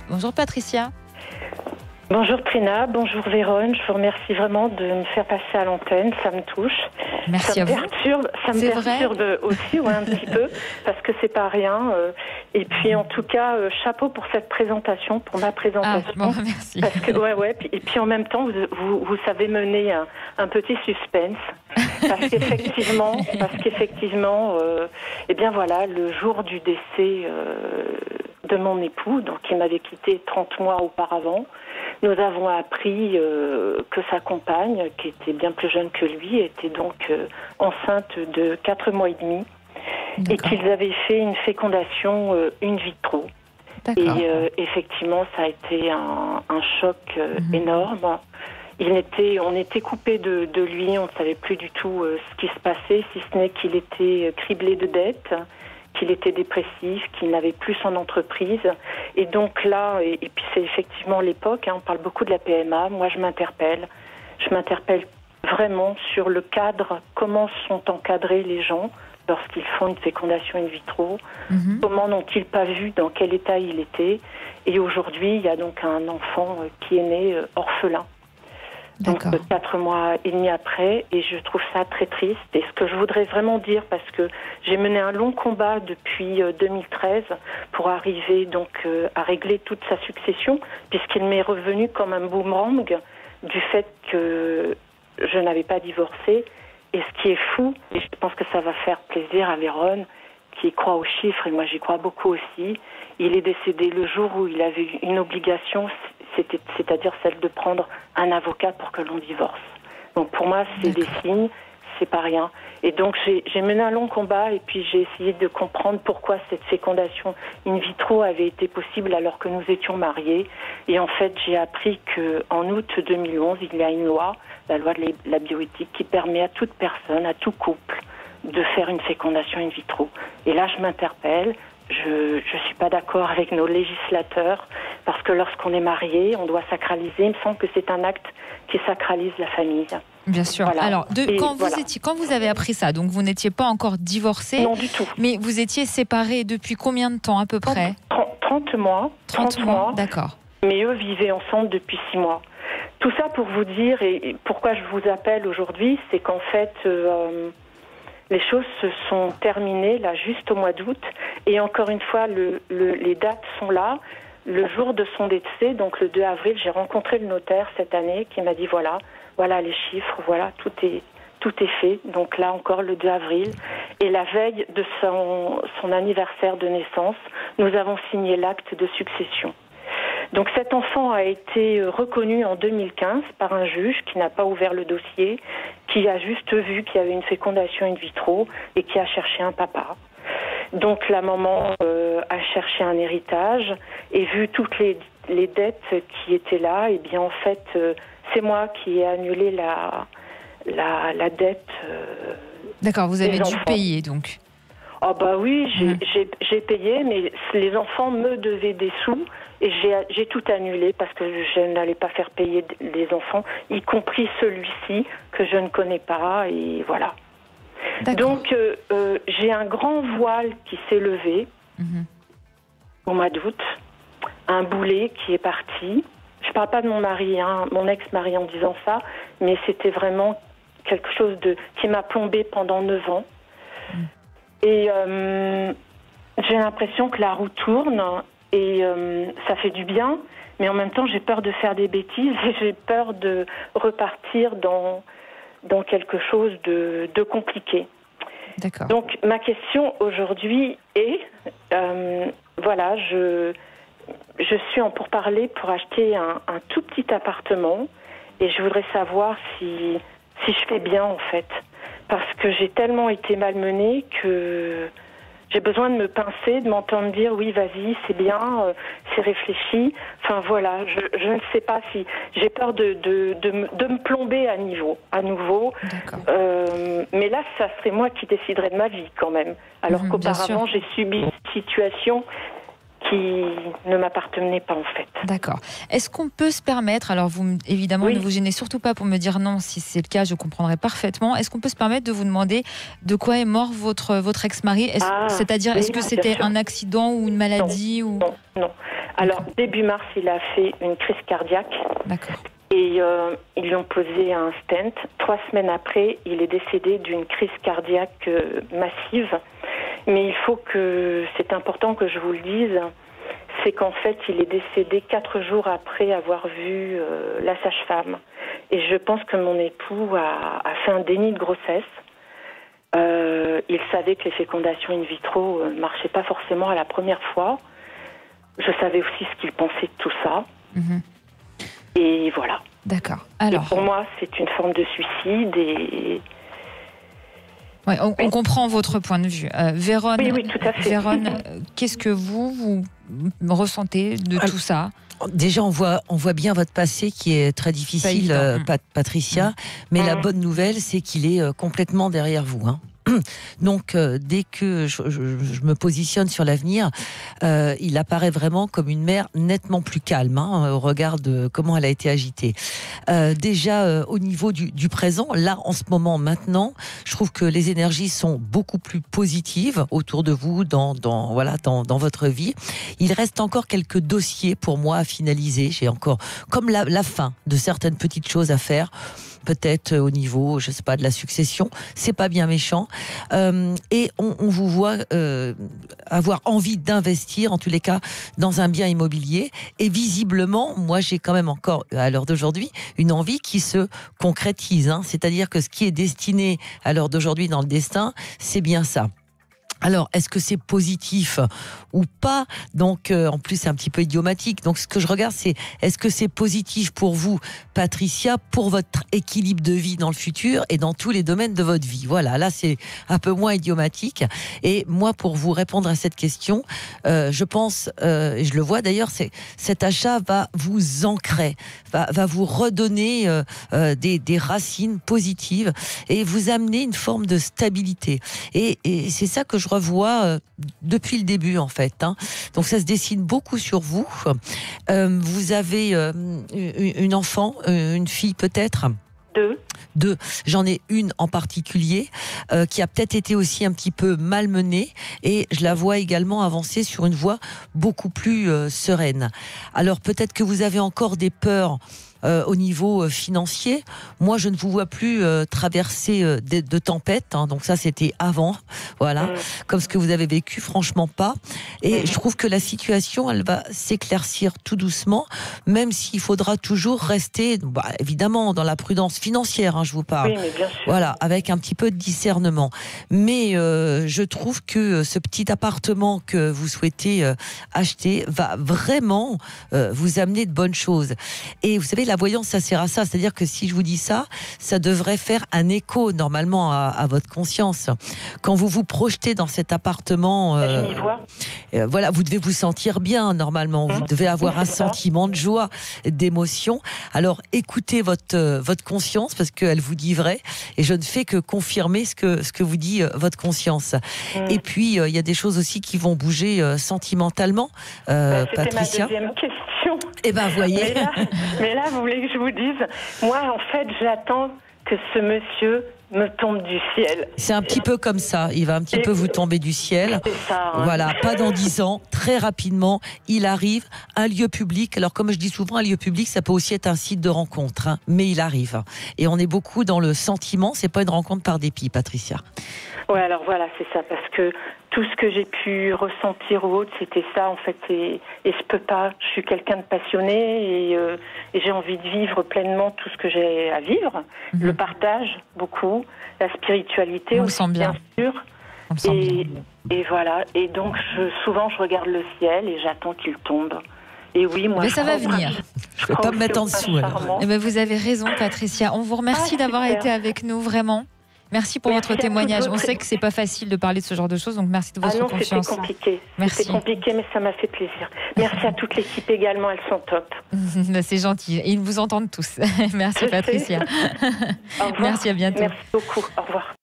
Bonjour Patricia. Bonjour Trina, bonjour Vérone, je vous remercie vraiment de me faire passer à l'antenne, ça me touche. Merci à vous. Ça me perturbe aussi, un petit peu, parce que c'est pas rien. Et puis en tout cas, chapeau pour cette présentation, pour ma présentation. Ah, bon, merci. Parce que, et puis en même temps, vous savez mener un petit suspense. Parce qu'effectivement, eh bien voilà, le jour du décès de mon époux, donc il m'avait quitté 30 mois auparavant, nous avons appris que sa compagne, qui était bien plus jeune que lui, était donc enceinte de 4 mois et demi. D'accord. Et qu'ils avaient fait une fécondation in vitro. D'accord. Et effectivement, ça a été un choc énorme. On était coupés de lui, on ne savait plus du tout ce qui se passait, si ce n'est qu'il était criblé de dettes, qu'il était dépressif, qu'il n'avait plus son entreprise. Et donc là, et puis c'est effectivement l'époque, on parle beaucoup de la PMA, moi je m'interpelle vraiment sur le cadre, comment sont encadrés les gens lorsqu'ils font une fécondation in vitro, comment n'ont-ils pas vu dans quel état il était. Et aujourd'hui, il y a donc un enfant qui est né orphelin. Donc 4 mois et demi après, et je trouve ça très triste. Et ce que je voudrais vraiment dire, parce que j'ai mené un long combat depuis 2013 pour arriver donc à régler toute sa succession, puisqu'il m'est revenu comme un boomerang du fait que je n'avais pas divorcé. Et ce qui est fou, et je pense que ça va faire plaisir à Vérone, qui croit aux chiffres, et moi j'y crois beaucoup aussi, il est décédé le jour où il avait une obligation, c'est-à-dire celle de prendre un avocat pour que l'on divorce. Donc pour moi, c'est des signes, c'est pas rien. Et donc j'ai mené un long combat et puis j'ai essayé de comprendre pourquoi cette fécondation in vitro avait été possible alors que nous étions mariés. Et en fait, j'ai appris qu'en août 2011, il y a une loi, la loi de la bioéthique, qui permet à toute personne, à tout couple, de faire une fécondation in vitro. Et là, je m'interpelle. Je suis pas d'accord avec nos législateurs parce que lorsqu'on est marié, on doit sacraliser. Il me semble que c'est un acte qui sacralise la famille. Bien sûr. Voilà. Alors, quand vous avez appris ça, donc vous n'étiez pas encore divorcé. Non, du tout. Mais vous étiez séparés depuis combien de temps à peu près ? 30 mois. 30 mois, d'accord. Mais eux vivaient ensemble depuis 6 mois. Tout ça pour vous dire, et pourquoi je vous appelle aujourd'hui, c'est qu'en fait... les choses se sont terminées là juste au mois d'août et encore une fois les dates sont là. Le jour de son décès, donc le 2 avril, j'ai rencontré le notaire cette année qui m'a dit voilà les chiffres, voilà tout est fait. Donc là encore le 2 avril et la veille de son anniversaire de naissance, nous avons signé l'acte de succession. Donc cet enfant a été reconnu en 2015 par un juge qui n'a pas ouvert le dossier, qui a juste vu qu'il y avait une fécondation in vitro et qui a cherché un papa. Donc la maman a cherché un héritage et vu toutes les dettes qui étaient là, et bien en fait c'est moi qui ai annulé la dette. D'accord, vous avez dû payer donc. Ah bah oui, j'ai payé, mais les enfants me devaient des sous et j'ai tout annulé parce que je n'allais pas faire payer les enfants, y compris celui-ci que je ne connais pas, et voilà. Donc j'ai un grand voile qui s'est levé au mois d'août, un boulet qui est parti. Je parle pas de mon mari, mon ex-mari en disant ça, mais c'était vraiment quelque chose qui m'a plombée pendant 9 ans. Et j'ai l'impression que la roue tourne et ça fait du bien, mais en même temps j'ai peur de faire des bêtises et j'ai peur de repartir dans quelque chose de compliqué. D'accord. Donc ma question aujourd'hui est, voilà, je suis en pourparlers pour acheter un tout petit appartement et je voudrais savoir si je fais bien en fait. Parce que j'ai tellement été malmenée que j'ai besoin de me pincer, de m'entendre dire oui, vas-y, c'est bien, c'est réfléchi. Enfin voilà, je ne sais pas si j'ai peur de me plomber à nouveau. Mais là, ça serait moi qui déciderais de ma vie quand même. Alors qu'auparavant, j'ai subi une situation qui ne m'appartenait pas en fait. D'accord. Est-ce qu'on peut se permettre, alors vous, évidemment, ne vous gênez surtout pas pour me dire non, si c'est le cas, je comprendrai parfaitement. Est-ce qu'on peut se permettre de vous demander de quoi est mort votre ex-mari? C'est-à-dire, est-ce que c'était un accident ou une maladie Non. Alors, début mars, il a fait une crise cardiaque. D'accord. Et ils lui ont posé un stent. 3 semaines après, il est décédé d'une crise cardiaque massive. Mais c'est important que je vous le dise, c'est qu'en fait, il est décédé 4 jours après avoir vu la sage-femme. Et je pense que mon époux a fait un déni de grossesse. Il savait que les fécondations in vitro ne marchaient pas forcément à la première fois. Je savais aussi ce qu'il pensait de tout ça. Et voilà. D'accord. Alors, et pour moi, c'est une forme de suicide et... Ouais, on comprend votre point de vue. Vérone, oui, tout à fait. Vérone, qu'est-ce que vous ressentez de tout ça? Déjà, on voit bien votre passé qui est très difficile, Patricia. Mais la bonne nouvelle, c'est qu'il est complètement derrière vous. Donc, dès que je me positionne sur l'avenir, il apparaît vraiment comme une mère nettement plus calme au regard de comment elle a été agitée. Déjà, au niveau du présent, là, en ce moment, maintenant, je trouve que les énergies sont beaucoup plus positives autour de vous, dans votre vie. Il reste encore quelques dossiers pour moi à finaliser. J'ai encore, comme la fin de certaines petites choses à faire. Peut-être au niveau, je sais pas, de la succession, c'est pas bien méchant. Et on vous voit avoir envie d'investir, en tous les cas, dans un bien immobilier. Et visiblement, moi, j'ai quand même encore, à l'heure d'aujourd'hui, une envie qui se concrétise. C'est-à-dire que ce qui est destiné à l'heure d'aujourd'hui dans le destin, c'est bien ça. Alors, est-ce que c'est positif ou pas? Donc, en plus, c'est un petit peu idiomatique. Donc, ce que je regarde, c'est est-ce que c'est positif pour vous, Patricia, pour votre équilibre de vie dans le futur et dans tous les domaines de votre vie? Voilà, là, c'est un peu moins idiomatique. Et moi, pour vous répondre à cette question, je pense, et je le vois d'ailleurs, cet achat va vous ancrer, va vous redonner des racines positives et vous amener une forme de stabilité. Et c'est ça que je revois depuis le début en fait. Donc ça se dessine beaucoup sur vous. Vous avez une enfant, une fille peut-être? Deux. J'en ai une en particulier qui a peut-être été aussi un petit peu malmenée et je la vois également avancer sur une voie beaucoup plus sereine. Alors peut-être que vous avez encore des peurs au niveau financier. Moi, je ne vous vois plus traverser de tempêtes. Donc ça, c'était avant. Voilà. Comme ce que vous avez vécu, franchement pas. Et je trouve que la situation, elle va s'éclaircir tout doucement, même s'il faudra toujours rester, évidemment, dans la prudence financière, je vous parle. Oui, mais bien sûr. Voilà, avec un petit peu de discernement. Mais je trouve que ce petit appartement que vous souhaitez acheter va vraiment vous amener de bonnes choses. Et vous savez, la voyance, ça sert à ça. C'est-à-dire que si je vous dis ça, ça devrait faire un écho normalement à votre conscience. Quand vous vous projetez dans cet appartement, voilà, vous devez vous sentir bien normalement. Vous devez avoir un sentiment de joie, d'émotion. Alors écoutez votre conscience parce qu'elle vous dit vrai. Et je ne fais que confirmer ce que vous dit votre conscience. Et puis il y a des choses aussi qui vont bouger sentimentalement, Patricia. C'était ma deuxième question. Eh ben, voyez. Mais là, vous voulez que je vous dise, moi, en fait, j'attends que ce monsieur me tombe du ciel. C'est un petit peu comme ça. Il va un petit peu vous tomber du ciel. C'est ça. Voilà, pas dans 10 ans. Très rapidement, il arrive. Un lieu public. Alors, comme je dis souvent, un lieu public, ça peut aussi être un site de rencontre. Mais il arrive. Et on est beaucoup dans le sentiment. C'est pas une rencontre par dépit, Patricia. Ouais, alors voilà, c'est ça. Parce que tout ce que j'ai pu ressentir ou autre, c'était ça, en fait. Et je peux pas. Je suis quelqu'un de passionné et j'ai envie de vivre pleinement tout ce que j'ai à vivre. Le partage, beaucoup. La spiritualité aussi, bien sûr. Et voilà. Et donc, souvent, je regarde le ciel et j'attends qu'il tombe. Et oui, moi, mais ça va venir. Je ne vais pas me mettre en dessous. Eh ben, vous avez raison, Patricia. On vous remercie d'avoir été avec nous, vraiment. Merci pour votre témoignage. On sait que c'est pas facile de parler de ce genre de choses, donc merci de votre confiance. C'était compliqué. Merci. C'était compliqué, mais ça m'a fait plaisir. Merci à toute l'équipe également, elles sont top. C'est gentil. Et ils vous entendent tous. Merci, Patricia. Au revoir. Merci, à bientôt. Merci beaucoup. Au revoir.